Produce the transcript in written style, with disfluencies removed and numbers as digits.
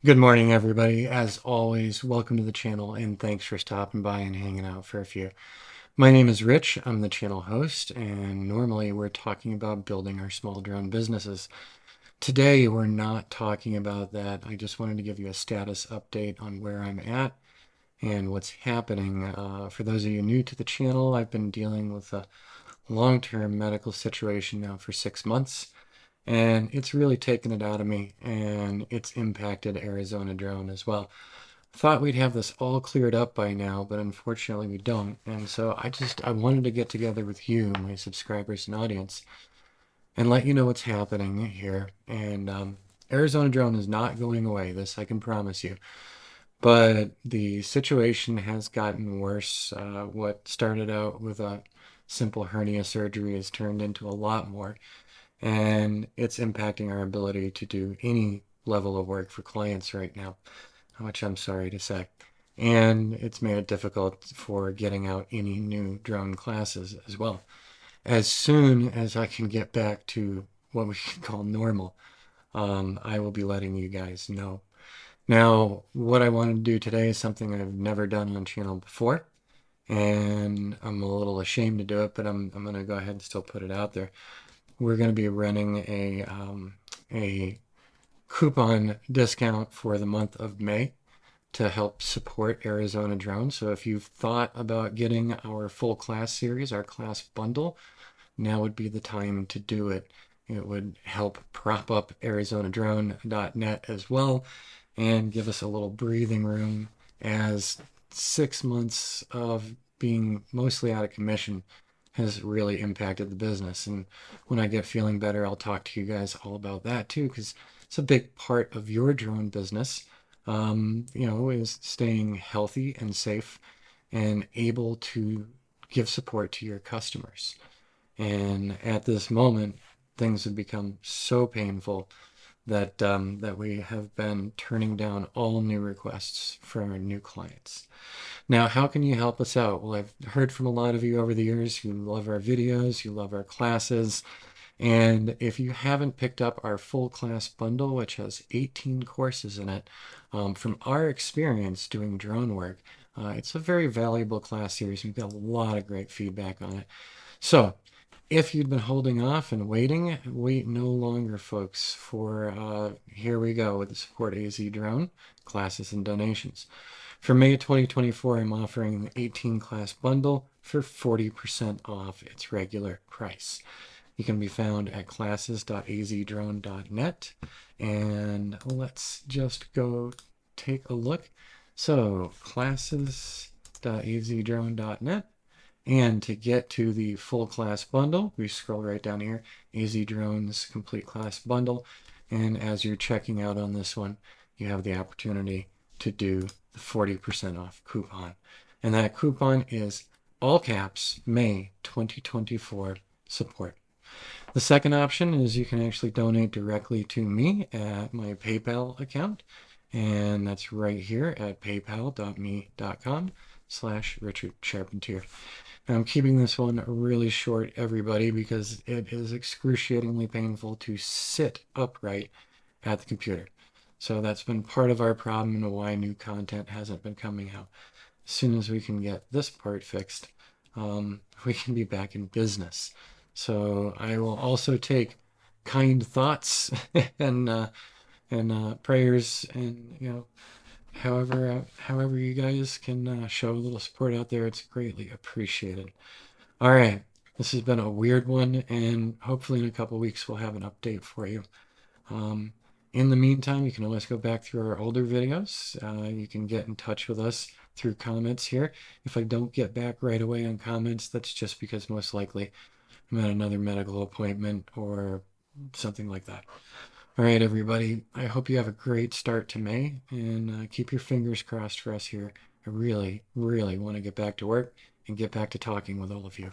Good morning, everybody. As always, welcome to the channel and thanks for stopping by and hanging out for a few. My name is Rich. I'm the channel host, and normally we're talking about building our small drone businesses. Today, we're not talking about that. I just wanted to give you a status update on where I'm at and what's happening. For those of you new to the channel, I've been dealing with a long-term medical situation now for 6 months. And it's really taken it out of me, and it's impacted Arizona Drone as well. Thought we'd have this all cleared up by now, but unfortunately we don't. And so I wanted to get together with you, my subscribers and audience, and let you know what's happening here. And Arizona Drone is not going away, this I can promise you. But the situation has gotten worse. What started out with a simple hernia surgery has turned into a lot more, and it's impacting our ability to do any level of work for clients right now, which I'm sorry to say. And it's made it difficult for getting out any new drone classes as well. As soon as I can get back to what we can call normal, I will be letting you guys know. Now, what I want to do today is something I've never done on the channel before, and I'm a little ashamed to do it, but I'm going to go ahead and still put it out there. We're going to be running a coupon discount for the month of May to help support Arizona Drone. So if you've thought about getting our full class series, our class bundle, now would be the time to do it. It would help prop up ArizonaDrone.net as well and give us a little breathing room, as 6 months of being mostly out of commission has really impacted the business. And when I get feeling better, I'll talk to you guys all about that too, because it's a big part of your drone business, is staying healthy and safe and able to give support to your customers. And at this moment, things have become so painful that we have been turning down all new requests for our new clients. Now, how can you help us out? Well, I've heard from a lot of you over the years. You love our videos, you love our classes. And if you haven't picked up our full class bundle, which has 18 courses in it, from our experience doing drone work, it's a very valuable class series. We've got a lot of great feedback on it. So if you'd been holding off and waiting, wait no longer, folks, for here we go with the Support AZ Drone classes and donations. For May 2024, I'm offering the 18 class bundle for 40% off its regular price. You can be found at classes.azdrone.net, and let's just go take a look. So classes.azdrone.net. And to get to the full class bundle, we scroll right down here, AZ Drones Complete Class Bundle. And as you're checking out on this one, you have the opportunity to do the 40% off coupon. And that coupon is all caps May 2024 support. The second option is you can actually donate directly to me at my PayPal account. And that's right here at paypal.me.com/Richard Charpentier. I'm keeping this one really short, everybody, because it is excruciatingly painful to sit upright at the computer. So that's been part of our problem and why new content hasn't been coming out. As soon as we can get this part fixed, we can be back in business. So I will also take kind thoughts and prayers, and however you guys can show a little support out there, it's greatly appreciated. All right, this has been a weird one, and hopefully in a couple weeks we'll have an update for you. In the meantime, you can always go back through our older videos. You can get in touch with us through comments here. If I don't get back right away on comments, that's just because most likely I'm at another medical appointment or something like that. All right, everybody, I hope you have a great start to May, and keep your fingers crossed for us here. I really, really want to get back to work and get back to talking with all of you.